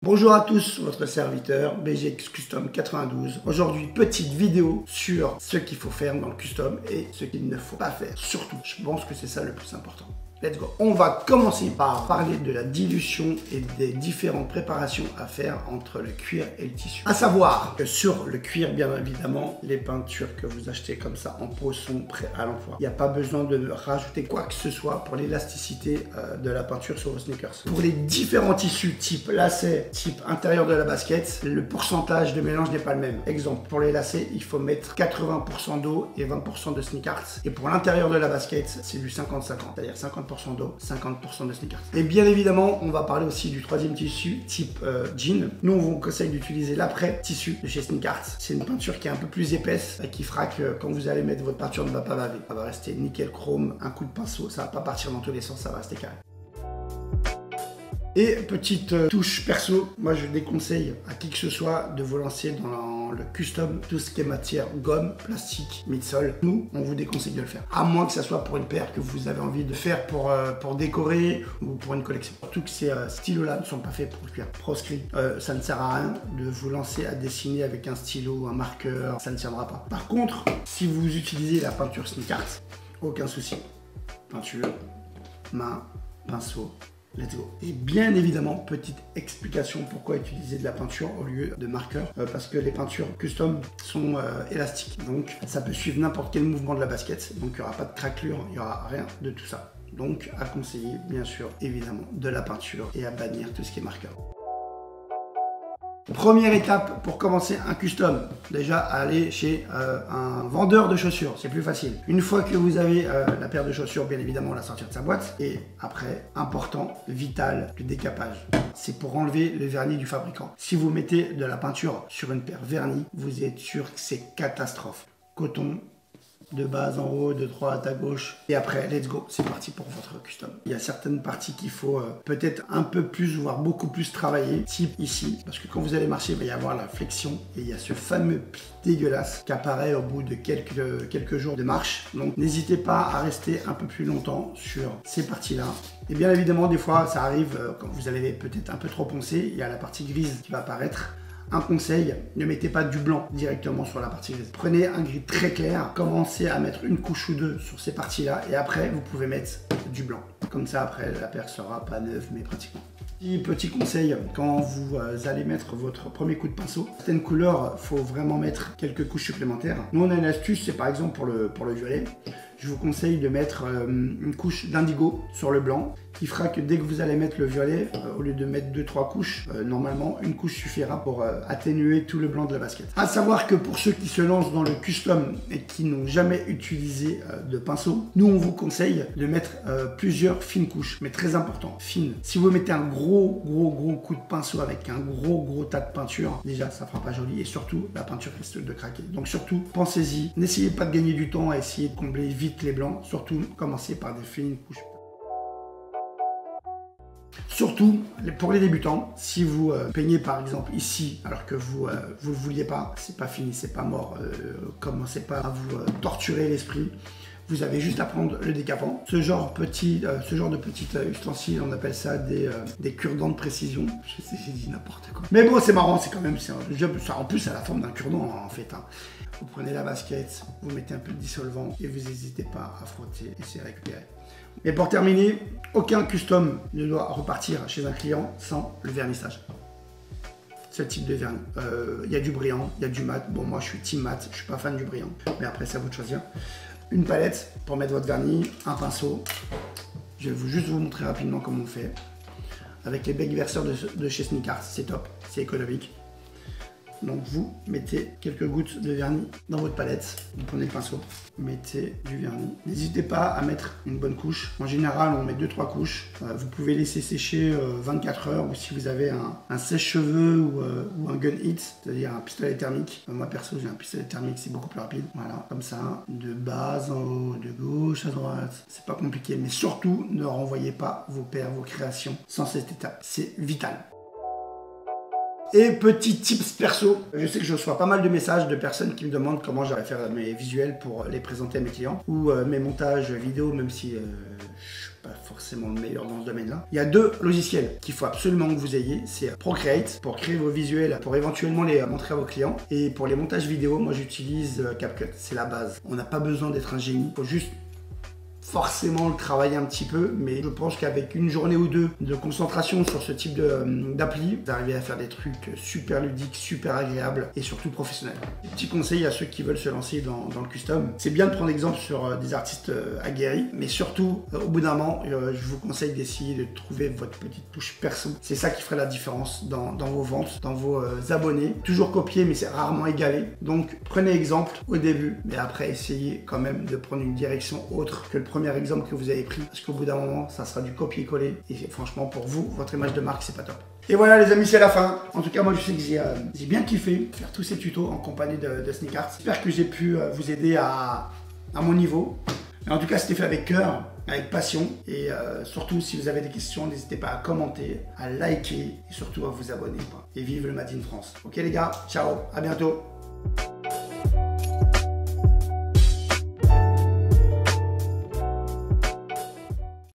Bonjour à tous, votre serviteur BGX Custom 92. Aujourd'hui, petite vidéo sur ce qu'il faut faire dans le custom et ce qu'il ne faut pas faire. Surtout, je pense que c'est ça le plus important. Let's go. On va commencer par parler de la dilution et des différentes préparations à faire entre le cuir et le tissu. À savoir que sur le cuir, bien évidemment, les peintures que vous achetez comme ça en pot sont prêtes à l'emploi. Il n'y a pas besoin de rajouter quoi que ce soit pour l'élasticité de la peinture sur vos sneakers. Pour les différents tissus type lacet, type intérieur de la basket, le pourcentage de mélange n'est pas le même. Exemple, pour les lacets, il faut mettre 80% d'eau et 20% de sneakers. Et pour l'intérieur de la basket, c'est du 50-50, c'est-à-dire 50% d'eau, 50% de sneakers. Et bien évidemment, on va parler aussi du troisième tissu, type jean. Nous, on vous conseille d'utiliser l'après-tissu de chez Sneakers. C'est une peinture qui est un peu plus épaisse et qui fera que quand vous allez mettre votre peinture, ne va pas baver. Ça va rester nickel chrome, un coup de pinceau, ça va pas partir dans tous les sens, ça va rester carré. Et petite touche perso, moi je déconseille à qui que ce soit de vous lancer dans le custom, tout ce qui est matière gomme, plastique, midsole. Nous, on vous déconseille de le faire. À moins que ça soit pour une paire que vous avez envie de faire pour décorer ou pour une collection. Surtout que ces stylos-là ne sont pas faits pour le cuir. Proscrit, ça ne sert à rien de vous lancer à dessiner avec un stylo, un marqueur, ça ne tiendra pas. Par contre, si vous utilisez la peinture Sneakers, aucun souci. Peinture, main, pinceau. Let's go. Et bien évidemment, petite explication pourquoi utiliser de la peinture au lieu de marqueur. Parce que les peintures custom sont élastiques. Donc ça peut suivre n'importe quel mouvement de la basket. Donc il n'y aura pas de craquelure, il n'y aura rien de tout ça. Donc à conseiller, bien sûr, évidemment, de la peinture et à bannir tout ce qui est marqueur. Première étape pour commencer un custom, déjà aller chez un vendeur de chaussures, c'est plus facile. Une fois que vous avez la paire de chaussures, bien évidemment la sortir de sa boîte. Et après, important, vital, le décapage. C'est pour enlever le vernis du fabricant. Si vous mettez de la peinture sur une paire vernie, vous êtes sûr que c'est catastrophe. Coton, de base en haut, de droite à gauche. Et après, let's go, c'est parti pour votre custom. Il y a certaines parties qu'il faut peut-être un peu plus, voire beaucoup plus travailler. Type ici, parce que quand vous allez marcher, il va y avoir la flexion. Et il y a ce fameux pli dégueulasse qui apparaît au bout de quelques jours de marche. Donc n'hésitez pas à rester un peu plus longtemps sur ces parties-là. Et bien évidemment, des fois, ça arrive quand vous allez peut-être un peu trop poncer. Il y a la partie grise qui va apparaître. Un conseil, ne mettez pas du blanc directement sur la partie grise. Prenez un gris très clair, commencez à mettre une couche ou deux sur ces parties-là et après, vous pouvez mettre du blanc. Comme ça, après, la paire sera pas neuve, mais pratiquement. Petit conseil, quand vous allez mettre votre premier coup de pinceau, certaines couleurs, il faut vraiment mettre quelques couches supplémentaires. Nous, on a une astuce, c'est par exemple pour le violet. Je vous conseille de mettre une couche d'indigo sur le blanc qui fera que dès que vous allez mettre le violet, au lieu de mettre 2-3 couches, normalement une couche suffira pour atténuer tout le blanc de la basket. À savoir que pour ceux qui se lancent dans le custom et qui n'ont jamais utilisé de pinceau, nous on vous conseille de mettre plusieurs fines couches, mais très important, fines. Si vous mettez un gros coup de pinceau avec un gros tas de peinture, déjà ça fera pas joli et surtout la peinture risque de craquer. Donc surtout, pensez-y, n'essayez pas de gagner du temps à essayer de combler vite les blancs, surtout commencez par des fines couches. Surtout pour les débutants, si vous peignez par exemple ici alors que vous le vouliez pas, c'est pas fini, c'est pas mort, commencez pas à vous torturer l'esprit. Vous avez juste à prendre le décapant. Ce genre de petit ustensile, on appelle ça des cure-dents de précision. Je sais, j'ai dit n'importe quoi. Mais bon, c'est marrant, c'est quand même, ça, en plus, c'est la forme d'un cure-dent en fait. Hein. Vous prenez la basket, vous mettez un peu de dissolvant et vous n'hésitez pas à frotter et c'est récupéré. Et pour terminer, aucun custom ne doit repartir chez un client sans le vernissage. Ce type de vernis. Il y a du brillant, il y a du mat. Bon, moi je suis team mat, je suis pas fan du brillant, mais après c'est à vous de choisir. Une palette pour mettre votre vernis, un pinceau. Je vais juste vous montrer rapidement comment on fait. Avec les bec verseurs de chez Sneakers, c'est top, c'est économique. Donc vous mettez quelques gouttes de vernis dans votre palette, vous prenez le pinceau, mettez du vernis. N'hésitez pas à mettre une bonne couche. En général, on met 2-3 couches. Vous pouvez laisser sécher 24 heures ou si vous avez un sèche-cheveux ou un gun hit, c'est-à-dire un pistolet thermique. Moi perso, j'ai un pistolet thermique, c'est beaucoup plus rapide. Voilà, comme ça, de bas en haut, de gauche à droite. C'est pas compliqué, mais surtout, ne renvoyez pas vos paires, vos créations sans cette étape. C'est vital. Et petit tips perso, je sais que je reçois pas mal de messages de personnes qui me demandent comment j'arrive à faire mes visuels pour les présenter à mes clients ou mes montages vidéo, même si je suis pas forcément le meilleur dans ce domaine-là. Il y a 2 logiciels qu'il faut absolument que vous ayez. C'est Procreate pour créer vos visuels, pour éventuellement les montrer à vos clients. Et pour les montages vidéo, moi j'utilise CapCut. C'est la base. On n'a pas besoin d'être un génie. Il faut juste forcément le travailler un petit peu, mais je pense qu'avec une journée ou 2 de concentration sur ce type d'appli, vous arrivez à faire des trucs super ludiques, super agréables et surtout professionnels. Petit conseil à ceux qui veulent se lancer dans le custom, c'est bien de prendre exemple sur des artistes aguerris, mais surtout au bout d'un moment, je vous conseille d'essayer de trouver votre petite touche perso. C'est ça qui ferait la différence dans vos ventes, dans vos abonnés. Toujours copier, mais c'est rarement égalé. Donc prenez exemple au début, mais après essayez quand même de prendre une direction autre que le premier exemple que vous avez pris, parce qu'au bout d'un moment ça sera du copier-coller et franchement pour vous, votre image de marque c'est pas top. Et voilà les amis, c'est la fin. En tout cas moi je sais que j'ai bien kiffé faire tous ces tutos en compagnie de Sneakart. J'espère que j'ai pu vous aider à mon niveau. Mais en tout cas c'était fait avec cœur, avec passion, et surtout si vous avez des questions, n'hésitez pas à commenter, à liker et surtout à vous abonner. Et vive le Made in France. Ok les gars, ciao, à bientôt.